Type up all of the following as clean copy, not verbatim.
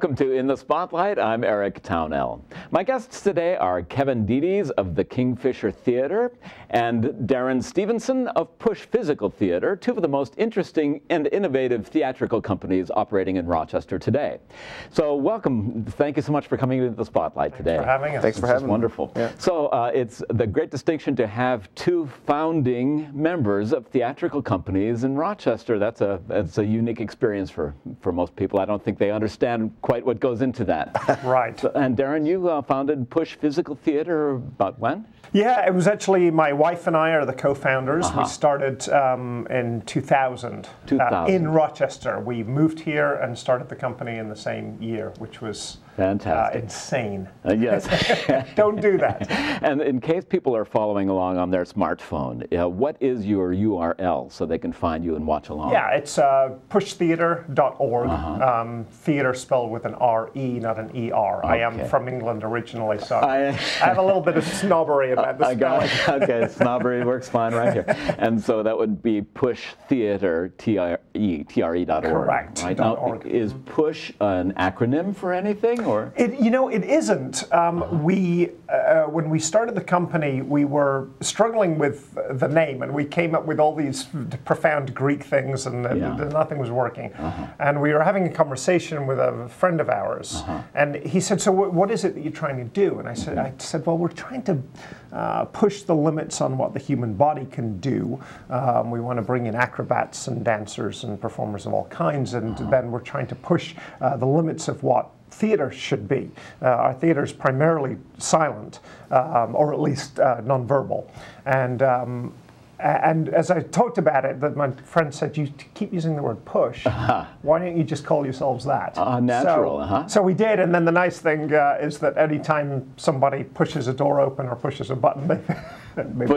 Welcome to In the Spotlight. I'm Eric Townell. My guests today are Kevin Dedes of the Kingfisher Theater and Darren Stevenson of Push Physical Theater, two of the most interesting and innovative theatrical companies operating in Rochester today. So welcome. Thank you so much for coming into the Spotlight today. Thanks for having us. Thanks for having me. Wonderful. Yeah. So it's the great distinction to have two founding members of theatrical companies in Rochester. That's a unique experience for most people. I don't think they understand quite what goes into that. Right. So, and Darren, you founded Push Physical Theater about when? Yeah, it was actually my wife and I are the co-founders. We started in 2000, in Rochester. We moved here and started the company in the same year, which was fantastic. Insane. Yes. Don't do that. And in case people are following along on their smartphone, what is your URL so they can find you and watch along? Yeah, it's pushtheater.org. Theater spelled with an R-E, not an E-R. Okay. I am from England originally, so I have a little bit of snobbery about this. Okay, snobbery works fine right here. And so that would be pushtheater, T-R-E.org. Correct. Right? Now, is push an acronym for anything, or? It isn't. When we started the company, we were struggling with the name, and we came up with all these profound Greek things, and nothing was working. And we were having a conversation with a friend of ours, and he said, "So what is it that you're trying to do?" And I said, "Well, we're trying to push the limits on what the human body can do. We want to bring in acrobats and dancers and performers of all kinds, and then we're trying to push the limits of what theater should be. Our theater is primarily silent, or at least nonverbal. And as I talked about it, that my friend said, "You keep using the word push. Why don't you just call yourselves that?" Natural. So we did, and then the nice thing is that anytime somebody pushes a door open or pushes a button, they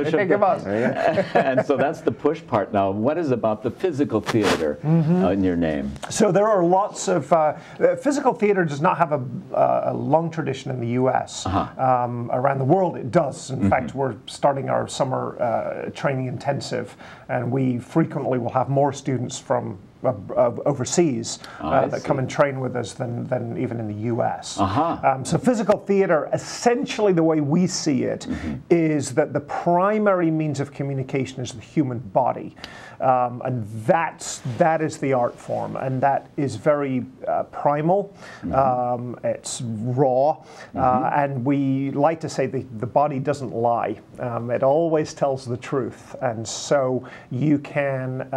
think of us. And so that's the push part. Now, what is about the physical theater in your name? So there are lots of physical theater does not have a long tradition in the U.S. Around the world, it does. In fact, we're starting our summer training intensive, and we frequently will have more students from overseas that come and train with us than even in the U.S. So physical theater, essentially the way we see it, is that the primary means of communication is the human body. And that is the art form, and that is very primal. It's raw, and we like to say the body doesn't lie. It always tells the truth, and so you can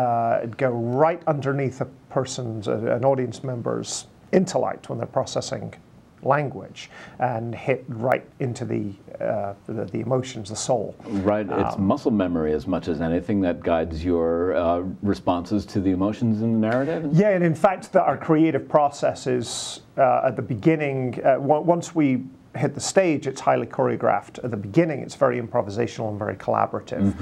go right underneath a person's, an audience member's intellect when they're processing language, and hit right into the emotions, the soul. Right, it's muscle memory as much as anything that guides your responses to the emotions in the narrative? Yeah, and in fact, our creative process is at the beginning, once we hit the stage, it's highly choreographed. At the beginning, it's very improvisational and very collaborative.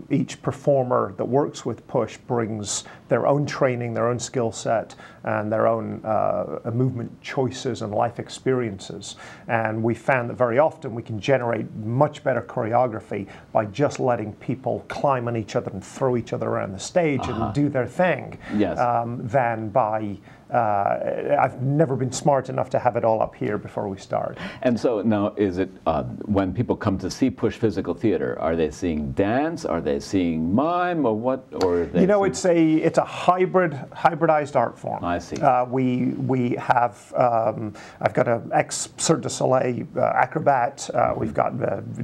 Each performer that works with Push brings their own training, their own skill set, and their own movement choices and life experiences. And we found that very often we can generate much better choreography by just letting people climb on each other and throw each other around the stage and do their thing, than by I've never been smart enough to have it all up here before we start. And so now, is it when people come to see Push Physical Theater, are they seeing dance? Are they seeing mime, or what? Or are they it's a hybridized art form. I see. We have I've got an ex-Cirque du Soleil acrobat. We've got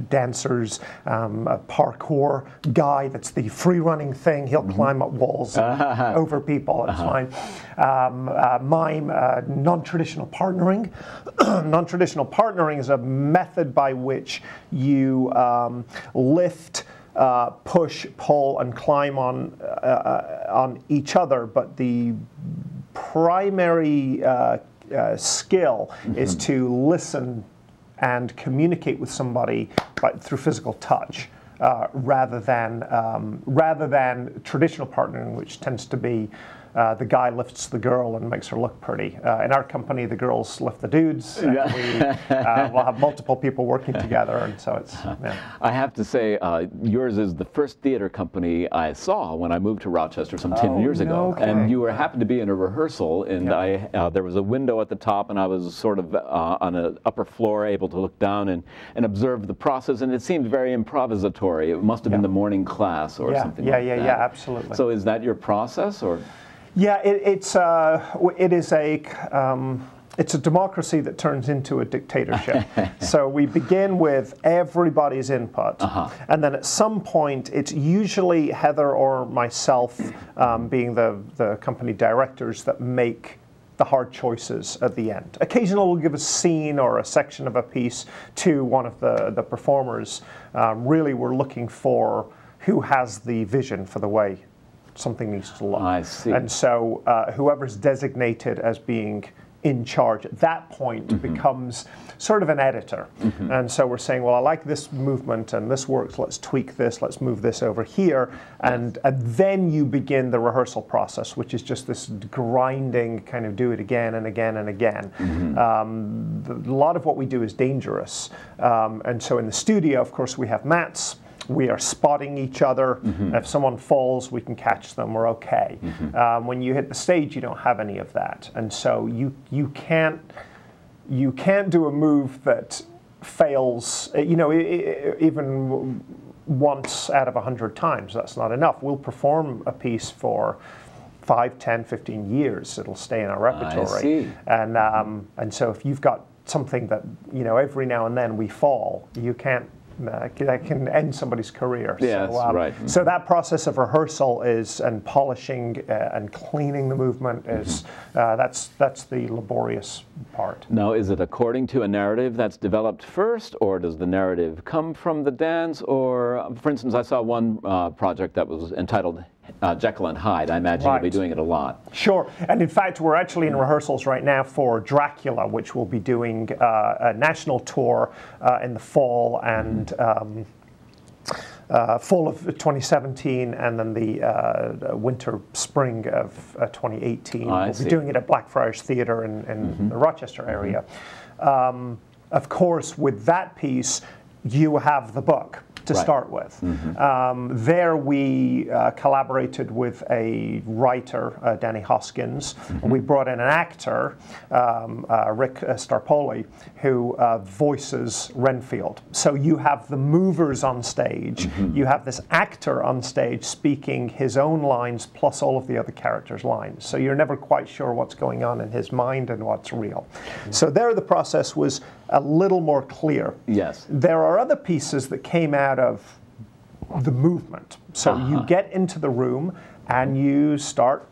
dancers, a parkour guy that's the free-running thing. He'll climb up walls over people. It's fine. Mime, non-traditional partnering. Non-traditional partnering is a method by which you lift, push, pull, and climb on each other, but the primary skill is to listen and communicate with somebody through physical touch. Rather than traditional partnering, which tends to be the guy lifts the girl and makes her look pretty. In our company, the girls lift the dudes. And we'll have multiple people working together, and so it's. Yeah. I have to say, yours is the first theater company I saw when I moved to Rochester some 10 years ago. Okay. And you happened to be in a rehearsal, and there was a window at the top, and I was sort of on an upper floor, able to look down and observe the process, and it seemed very improvisatory. It must have been the morning class or something like that. Yeah, absolutely. So is that your process, or? Yeah, it's a democracy that turns into a dictatorship. So we begin with everybody's input, and then at some point, it's usually Heather or myself, being the company directors, that make the hard choices at the end. Occasionally we'll give a scene or a section of a piece to one of the performers. Really, we're looking for who has the vision for the way something needs to look. I see. And so whoever's designated as being in charge at that point becomes sort of an editor. And so we're saying, well, I like this movement and this works, let's tweak this, let's move this over here. And then you begin the rehearsal process, which is just this grinding kind of do it again and again and again. A lot of what we do is dangerous. And so in the studio, of course, we have mats. We are spotting each other. If someone falls, we can catch them. We're okay. When you hit the stage, you don't have any of that, and so you can't do a move that fails. You know, even once out of 100 times, that's not enough. We'll perform a piece for 5, 10, 15 years. It'll stay in our repertory. I see. And so if you've got something that, you know, every now and then we fall, you can't. That can end somebody's career. Yes, right. So that process of rehearsal and polishing and cleaning the movement is that's the laborious part. Now, is it according to a narrative that's developed first, or does the narrative come from the dance? Or, for instance, I saw one project that was entitled Jekyll and Hyde. I imagine you'll be doing it a lot. Sure, and in fact, we're actually in rehearsals right now for Dracula, which we'll be doing a national tour in the fall and fall of 2017, and then the winter, spring of 2018. We'll be doing it at Blackfriars Theatre in the Rochester area. Of course, with that piece, you have the book to start with. There we collaborated with a writer, Danny Hoskins. We brought in an actor, Rick Starpoli, who voices Renfield. So you have the movers on stage, you have this actor on stage speaking his own lines plus all of the other characters' lines. So you're never quite sure what's going on in his mind and what's real. So there the process was a little more clear. Yes. There are other pieces that came out of the movement. So you get into the room and you start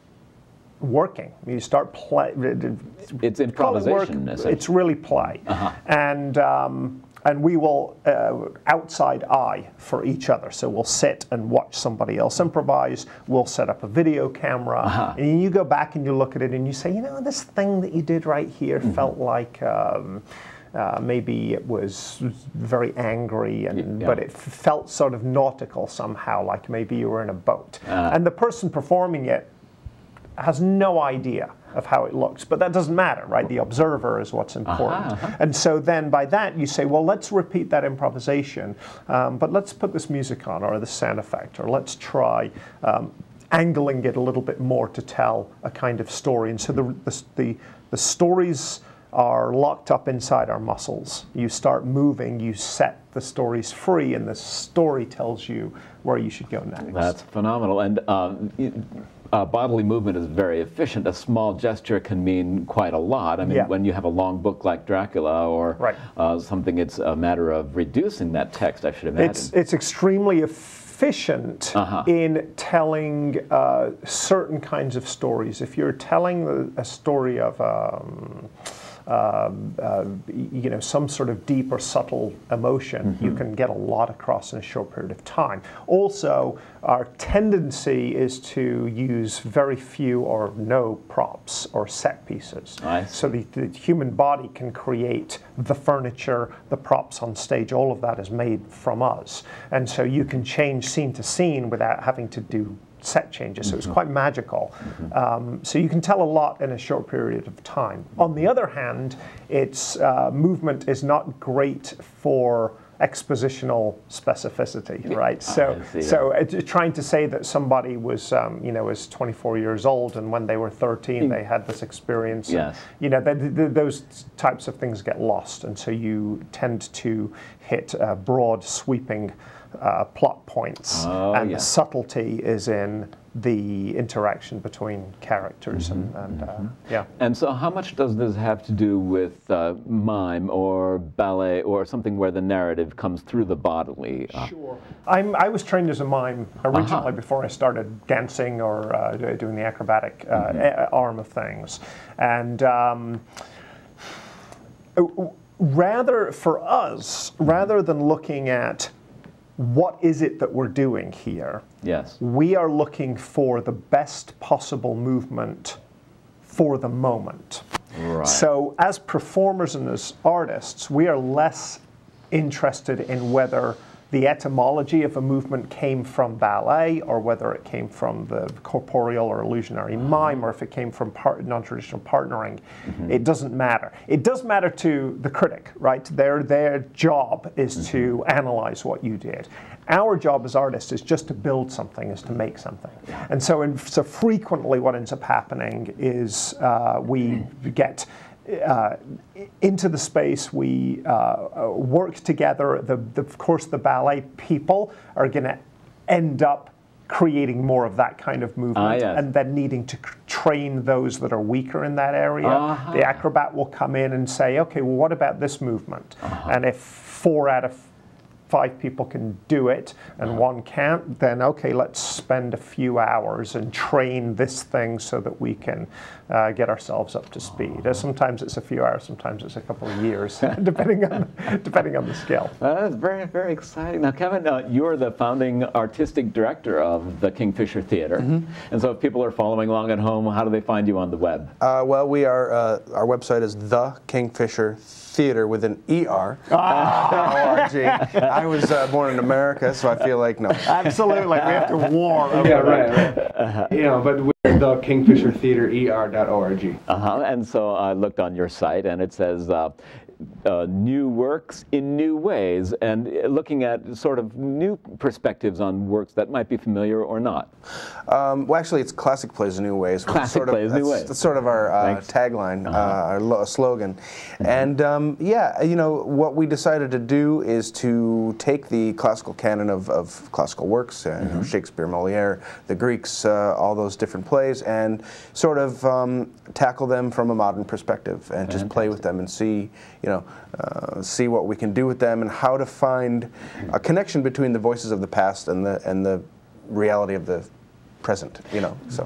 working. You start play. It's improvisation. It's really play. And we will outside eye for each other. So we'll sit and watch somebody else improvise. We'll set up a video camera. And you go back and you look at it and you say, you know, this thing that you did right here felt like maybe it was very angry, but it felt sort of nautical somehow, like maybe you were in a boat. And the person performing it has no idea of how it looks, but that doesn't matter, right? The observer is what's important. And so then by that you say, well, let's repeat that improvisation, but let's put this music on or this sound effect, or let's try angling it a little bit more to tell a kind of story. And so the stories are locked up inside our muscles. You start moving, you set the stories free, and the story tells you where you should go next. That's phenomenal. And bodily movement is very efficient. A small gesture can mean quite a lot. I mean, when you have a long book like Dracula or something, it's a matter of reducing that text, I should imagine. It's extremely efficient in telling certain kinds of stories. If you're telling a story of you know, some sort of deep or subtle emotion, you can get a lot across in a short period of time. Also, our tendency is to use very few or no props or set pieces. So the human body can create the furniture, the props on stage, all of that is made from us. And so you can change scene to scene without having to do set changes, so it's quite magical. So you can tell a lot in a short period of time. On the other hand, its movement is not great for expositional specificity, right? So trying to say that somebody was, was 24 years old and when they were 13 they had this experience, and, those types of things get lost, and so you tend to hit broad, sweeping plot points, and the subtlety is in the interaction between characters, And so how much does this have to do with mime or ballet or something where the narrative comes through the bodily? Sure. I was trained as a mime originally before I started dancing or doing the acrobatic arm of things, and rather than looking at what is it that we're doing here? Yes. We are looking for the best possible movement for the moment. Right. So as performers and as artists, we are less interested in whether the etymology of a movement came from ballet or whether it came from the corporeal or illusionary mime, or if it came from non-traditional partnering. It doesn't matter. It does matter to the critic, right? Their job is to analyze what you did. Our job as artists is just to build something, is to make something. And so, so frequently what ends up happening is we get into the space, we work together. Of course, the ballet people are going to end up creating more of that kind of movement, and then needing to train those that are weaker in that area. The acrobat will come in and say, okay, well, what about this movement? And if 4 out of 5 people can do it and 1 can't, then okay, let's spend a few hours and train this thing so that we can get ourselves up to speed. Sometimes it's a few hours, sometimes it's a couple of years, depending on the skill. That's very, very exciting. Now, Kevin, you're the founding artistic director of the Kingfisher Theater, and so if people are following along at home, how do they find you on the web? Well, we are. Our website is The Kingfisher Theater with an ER. ORG. I was born in America, so I feel like no. Absolutely, we have to warn. Yeah, right. But we're The Kingfisher Theater ER.org. And so I looked on your site, and it says new works in new ways, and looking at sort of new perspectives on works that might be familiar or not. Well, actually, it's classic plays in new ways. Classic plays new ways. That's sort of our tagline, our slogan. And yeah, what we decided to do is to take the classical canon of classical works, Shakespeare, Moliere, the Greeks, all those different plays, and sort of tackle them from a modern perspective, and just play with them and see, see what we can do with them, and how to find a connection between the voices of the past and the reality of the present.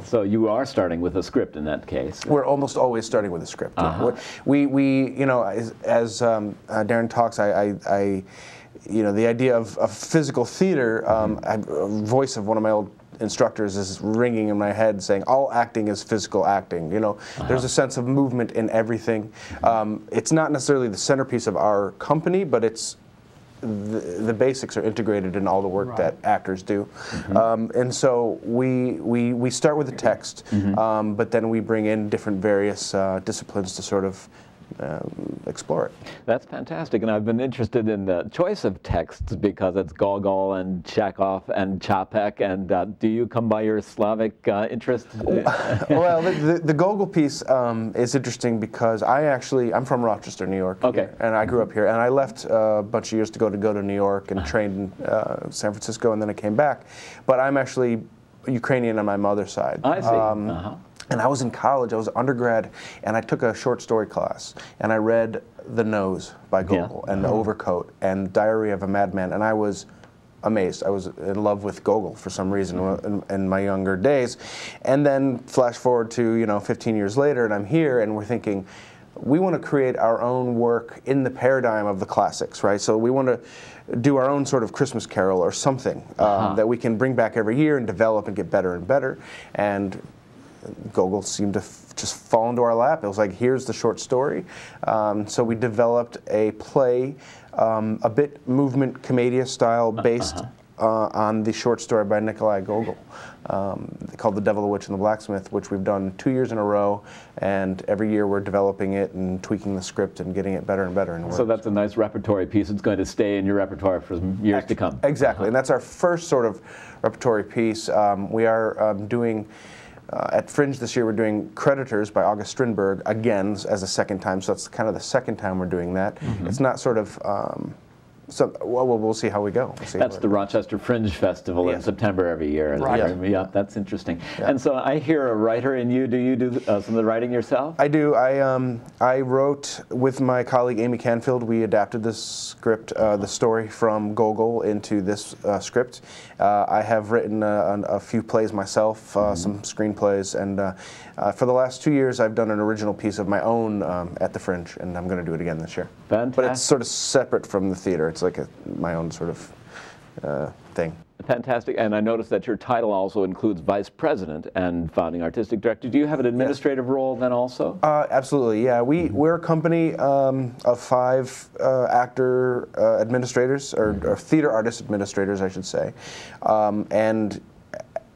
So you are starting with a script in that case. We're almost always starting with a script. We as Darren talks, the idea of physical theater, a voice of one of my old instructors is ringing in my head saying all acting is physical acting. There's a sense of movement in everything. It's not necessarily the centerpiece of our company, but it's the basics are integrated in all the work that actors do. And so we start with the text, but then we bring in different various disciplines to sort of explore it. That's fantastic, and I've been interested in the choice of texts because it's Gogol and Chekhov and Čapek, and do you come by your Slavic interest? Well, the Gogol piece is interesting because I'm from Rochester, New York, and I grew up here, and I left a bunch of years to go to New York and trained in San Francisco, and then I came back. But I'm actually Ukrainian on my mother's side. I see. And I was in college, I was undergrad, and I took a short story class, and I read The Nose by Gogol, and The Overcoat, and Diary of a Madman, and I was amazed. I was in love with Gogol for some reason in my younger days. And then flash forward to, 15 years later, and I'm here, and we're thinking, we want to create our own work in the paradigm of the classics, right? So we want to do our own sort of Christmas Carol or something that we can bring back every year and develop and get better and better. And Gogol seemed to just fall into our lap. It was like, here's the short story. So we developed a play, a bit movement commedia style, based on the short story by Nikolai Gogol called The Devil, the Witch, and the Blacksmith, which we've done 2 years in a row, and every year we're developing it and tweaking the script and getting it better and better. So that's a nice repertory piece. It's going to stay in your repertoire for years to come. Exactly, and that's our first sort of repertory piece. We are doing, at Fringe this year, we're doing Creditors by August Strindberg again as a second time, so that's kind of the second time we're doing that. It's not sort of, well, we'll see how we go. That's the Rochester Fringe Festival in September every year. Right. Yeah, that's interesting. Yeah. And so I hear a writer in you. Do you do some of the writing yourself? I do. I wrote with my colleague Amy Canfield. We adapted this script, the story from Gogol into this script. I have written a few plays myself, some screenplays, and for the last 2 years I've done an original piece of my own at the Fringe, and I'm going to do it again this year. Fantastic. But it's sort of separate from the theater. It's like my own sort of thing. Fantastic. And I noticed that your title also includes Vice President and Founding Artistic Director. Do you have an administrative role then also? Absolutely, yeah. We're a company of 5 actor administrators, or theater artist administrators, I should say. And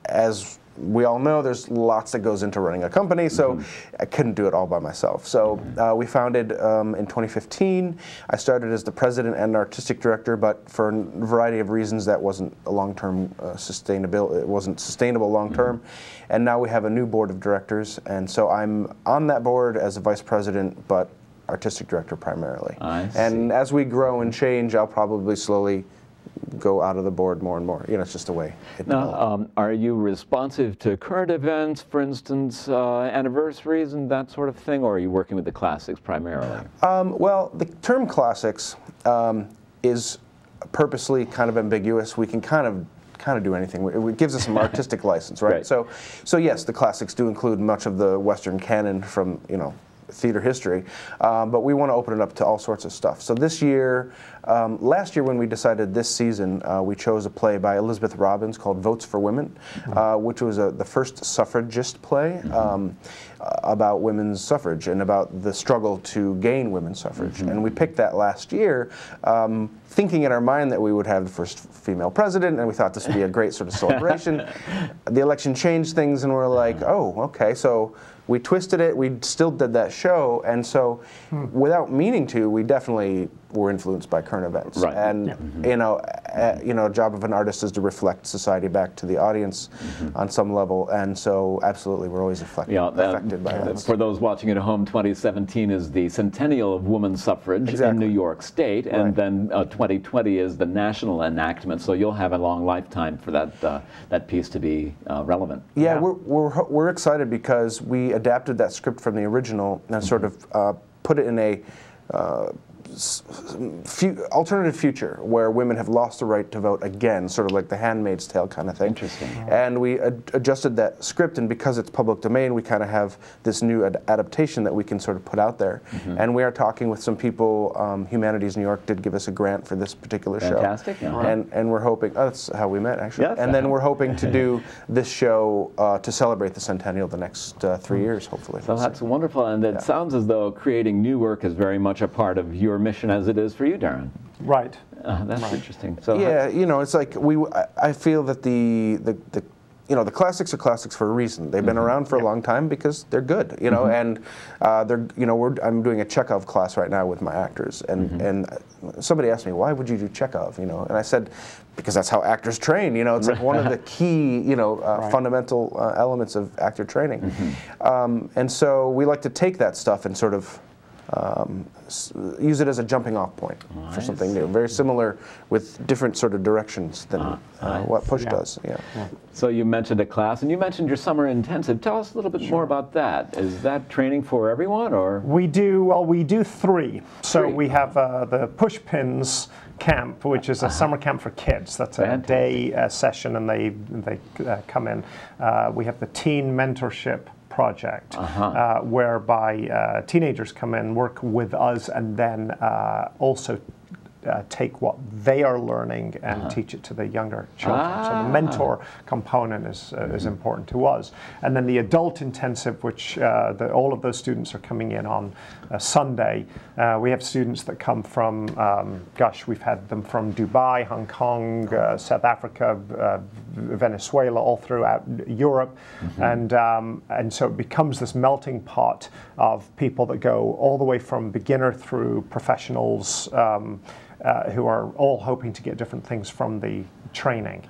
as we all know, there's lots that goes into running a company, so I couldn't do it all by myself. So we founded in 2015. I started as the president and artistic director, but for a variety of reasons that wasn't a long-term sustainable. It wasn't sustainable long-term. And now we have a new board of directors, and so I'm on that board as a vice president, but artistic director primarily. I see. And as we grow and change, I'll probably slowly go out of the board more and more. You know, it's just a way. Now, are you responsive to current events, for instance, anniversaries and that sort of thing, or are you working with the classics primarily? Well, the term classics is purposely kind of ambiguous. We can kind of do anything. It gives us some artistic license, right? So yes, the classics do include much of the Western canon from, you know, theater history, but we want to open it up to all sorts of stuff. So this year, last year when we decided this season, we chose a play by Elizabeth Robbins called Votes for Women, which was the first suffragist play about women's suffrage and about the struggle to gain women's suffrage. And we picked that last year, thinking in our mind that we would have the first female president, and we thought this would be a great sort of celebration. The election changed things, and we're like, oh, okay, so we twisted it, we still did that show, and so without meaning to, we definitely were influenced by current events. Right. And you know, a job of an artist is to reflect society back to the audience on some level, and so absolutely we're always affected by that. For those watching at home, 2017 is the centennial of women's suffrage in New York State, and then 2020 is the national enactment, so you'll have a long lifetime for that piece to be relevant. Yeah, we're excited because we adapted that script from the original and sort of put it in a alternative future where women have lost the right to vote again, sort of like the Handmaid's Tale kind of thing. Interesting. And we adjusted that script, and because it's public domain, we kind of have this new adaptation that we can sort of put out there. And we are talking with some people. Humanities New York did give us a grant for this particular show. Fantastic. And we're hoping, that's how we met actually. Yes. And then we're hoping to do this show to celebrate the centennial the next 3 years, hopefully. So that's wonderful, and it sounds as though creating new work is very much a part of your mission as it is for you, Darren. Right. That's interesting. So yeah, you know, it's like I feel that the classics are classics for a reason. They've been around for a long time because they're good, you know, and I'm doing a Chekhov class right now with my actors, and somebody asked me, why would you do Chekhov, you know, and I said, because that's how actors train, you know, it's like one of the key, fundamental elements of actor training. And so we like to take that stuff and sort of use it as a jumping off point for something new. Very similar with different sort of directions than what Push does. Yeah. So you mentioned a class, and you mentioned your summer intensive. Tell us a little bit more about that. Is that training for everyone, or? We do 3. So we have the Push Pins camp, which is a summer camp for kids. That's a day session, and they come in. We have the Teen Mentorship project, whereby teenagers come in, work with us, and then also take what they are learning and teach it to the younger children. So the mentor component is important to us. And then the adult intensive, which all of those students are coming in on Sunday. We have students that come from, we've had them from Dubai, Hong Kong, South Africa, Venezuela, all throughout Europe. And so it becomes this melting pot of people that go all the way from beginner through professionals who are all hoping to get different things from the training.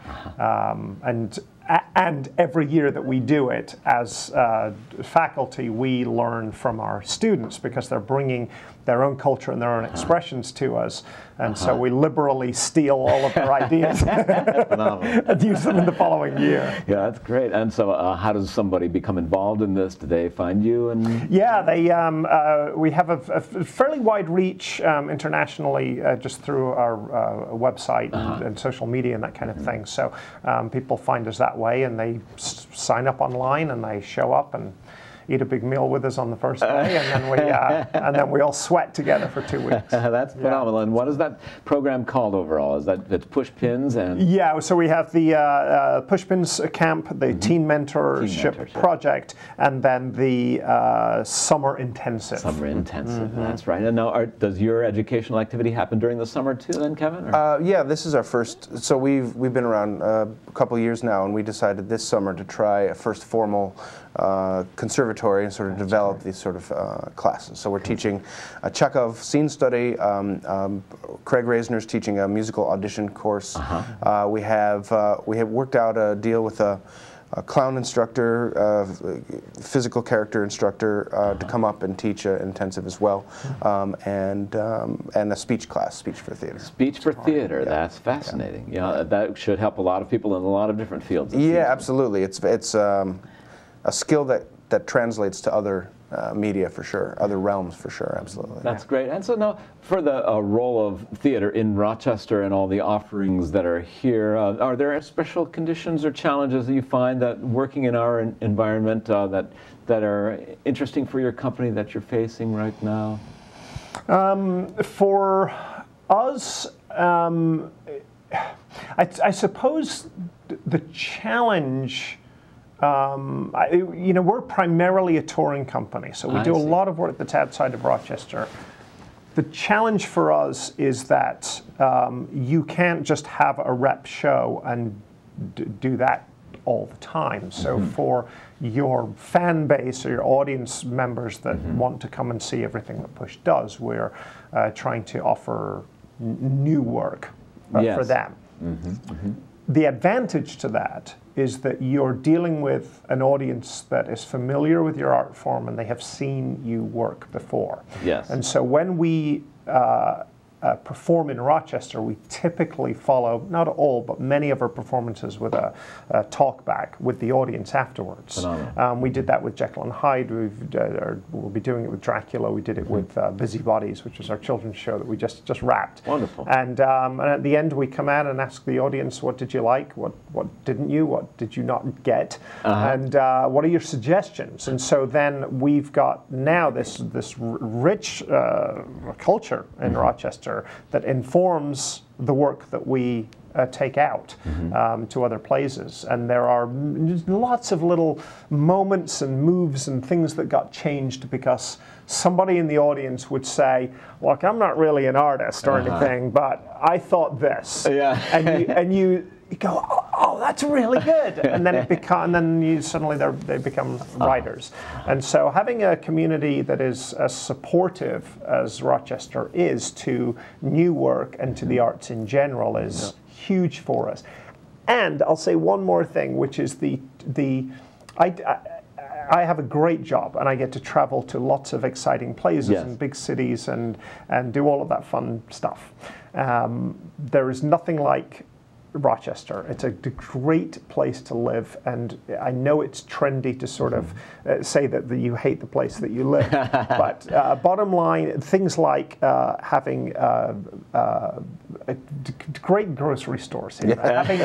And every year that we do it, as faculty, we learn from our students because they're bringing their own culture and their own expressions to us. And so we liberally steal all of their ideas and use them in the following year. Yeah, that's great. And so how does somebody become involved in this? Do they find you? Yeah, we have a fairly wide reach internationally just through our website and social media and that kind of thing. So people find us that way, and they sign up online and they show up and eat a big meal with us on the first day, and then we all sweat together for 2 weeks. That's phenomenal. And what is that program called overall? Is that it's Push Pins and? Yeah, so we have the Push Pins camp, the Teen Mentorship Project, and then the Summer Intensive. Summer Intensive, that's right. And now, does your educational activity happen during the summer too, then, Kevin? Yeah, this is our first. So we've been around a couple years now, and we decided this summer to try a first formal conservatory and sort of develop these sort of classes. So we're teaching a Chekhov scene study. Craig Reisner's teaching a musical audition course. We have worked out a deal with a clown instructor, physical character instructor to come up and teach an intensive as well, and a speech class, speech for theater. Speech for theater, that's fascinating. Yeah, that should help a lot of people in a lot of different fields. Yeah, absolutely. It's a skill that translates to other media for sure, other realms for sure, absolutely. That's great. And so now, for the role of theater in Rochester and all the offerings that are here, are there special conditions or challenges that you find that working in our environment that are interesting for your company that you're facing right now? For us, I suppose the challenge. We're primarily a touring company, so we do a lot of work that's outside of Rochester. The challenge for us is that you can't just have a rep show and do that all the time. So for your fan base or your audience members that want to come and see everything that Push does, we're trying to offer new work for them. The advantage to that is that you're dealing with an audience that is familiar with your art form and they have seen you work before. Yes. And so when we perform in Rochester, we typically follow, not all, but many of our performances with a talk back with the audience afterwards. We did that with Jekyll and Hyde. We'll be doing it with Dracula. We did it with Busybodies, which was our children's show that we just wrapped. Wonderful. And at the end, we come out and ask the audience, what did you like? What didn't you? What did you not get? And what are your suggestions? And so then we've got now this rich culture in Rochester that informs the work that we take out to other places. And there are lots of little moments and moves and things that got changed because somebody in the audience would say, look, I'm not really an artist or anything, but I thought this. Yeah. and you go, oh, that's really good, and then suddenly they become writers. And so having a community that is as supportive as Rochester is to new work and to the arts in general is huge for us. And I'll say one more thing, which is I have a great job and I get to travel to lots of exciting places in big cities and do all of that fun stuff. There is nothing like Rochester. It's a great place to live, and I know it's trendy to sort of say that you hate the place that you live. But bottom line, things like having great grocery stores here, having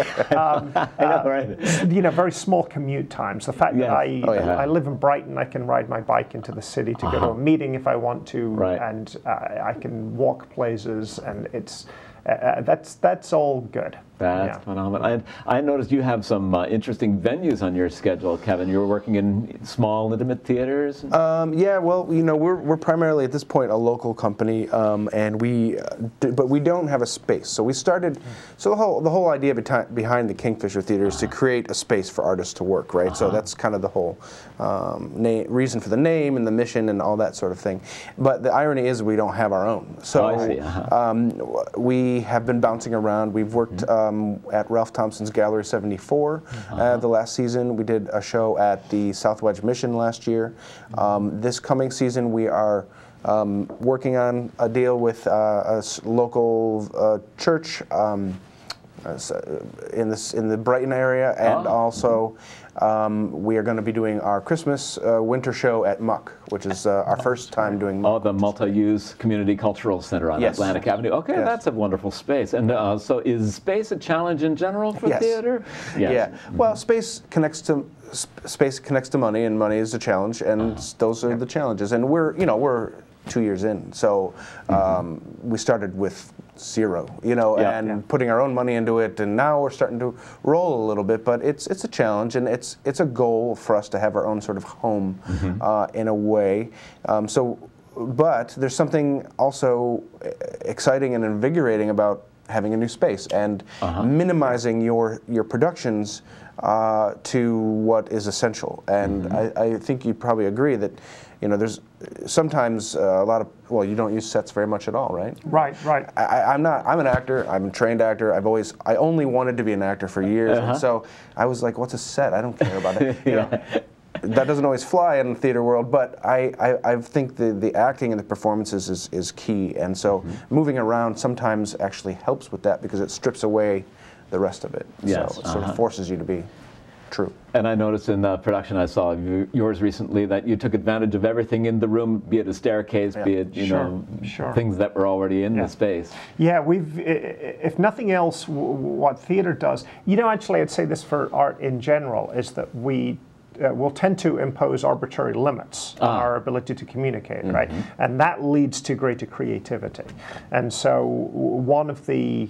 very small commute times. The fact that I live in Brighton, I can ride my bike into the city to go to a meeting if I want to, and I can walk places, and it's that's all good. That's phenomenal. I noticed you have some interesting venues on your schedule, Kevin. You're working in small, intimate theaters. Yeah, well, we're primarily at this point a local company, and but we don't have a space. So we started. So the whole idea behind the Kingfisher Theater is to create a space for artists to work, right? So that's kind of the whole reason for the name and the mission and all that sort of thing. But the irony is we don't have our own. So we have been bouncing around. We've worked at Ralph Thompson's Gallery 74 the last season. We did a show at the South Wedge Mission last year. This coming season we are working on a deal with a local church in the Brighton area, and also we are going to be doing our Christmas winter show at Muck, which is our first time doing Muck. Oh, the multi-use community cultural center on Atlantic Avenue. Okay, that's a wonderful space. And so is space a challenge in general for theater? Yes. Yeah. Well, space connects to money, and money is a challenge, and those are the challenges. And we're 2 years in, so we started with zero, and putting our own money into it, and now we're starting to roll a little bit, but it's a challenge, and it's a goal for us to have our own sort of home in a way. But there's something also exciting and invigorating about having a new space and minimizing your productions to what is essential. And I think you'd probably agree that there's sometimes a lot of, you don't use sets very much at all, right? Right. I'm an actor. I'm a trained actor. I only wanted to be an actor for years, and so I was like, what's a set? I don't care about it. That doesn't always fly in the theater world, but I think the acting and the performances is key, and so moving around sometimes actually helps with that because it strips away the rest of it. Yes. So it sort of forces you to be true. And I noticed in the production I saw of yours recently that you took advantage of everything in the room, be it a staircase, be it things that were already in the space. Yeah, if nothing else, what theater does, actually I'd say this for art in general, is that we will tend to impose arbitrary limits on our ability to communicate, right? And that leads to greater creativity. And so one of the,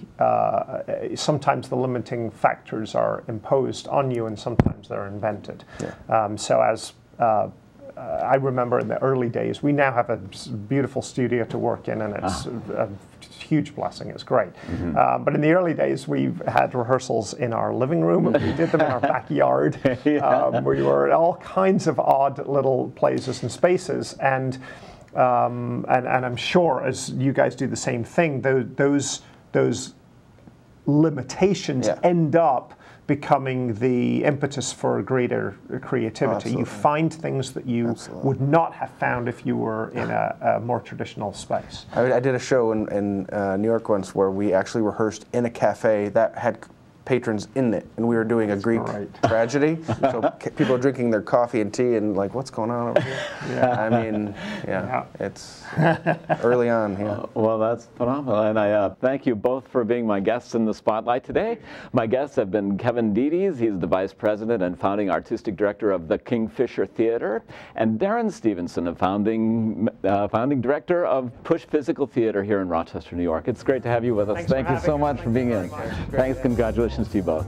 sometimes the limiting factors are imposed on you and sometimes they're invented. So as I remember in the early days, we now have a beautiful studio to work in, and it's a huge blessing. It's great. But in the early days, we had rehearsals in our living room, and we did them in our backyard. We were at all kinds of odd little places and spaces, and I'm sure as you guys do the same thing, those limitations end up becoming the impetus for greater creativity. You find things that you would not have found if you were in a more traditional space. I did a show in New York once where we actually rehearsed in a cafe that had patrons in it, and we were doing a Greek tragedy. So people are drinking their coffee and tea and like, what's going on over here? I mean, it's early on. Well, that's phenomenal, and I thank you both for being my guests in the Spotlight today. My guests have been Kevin Dedes, he's the Vice President and Founding Artistic Director of the Kingfisher Theater, and Darren Stevenson, the Founding Director of Push Physical Theater here in Rochester, New York. It's great to have you with us. Thank you so much for being in. Thanks, congratulations to you both.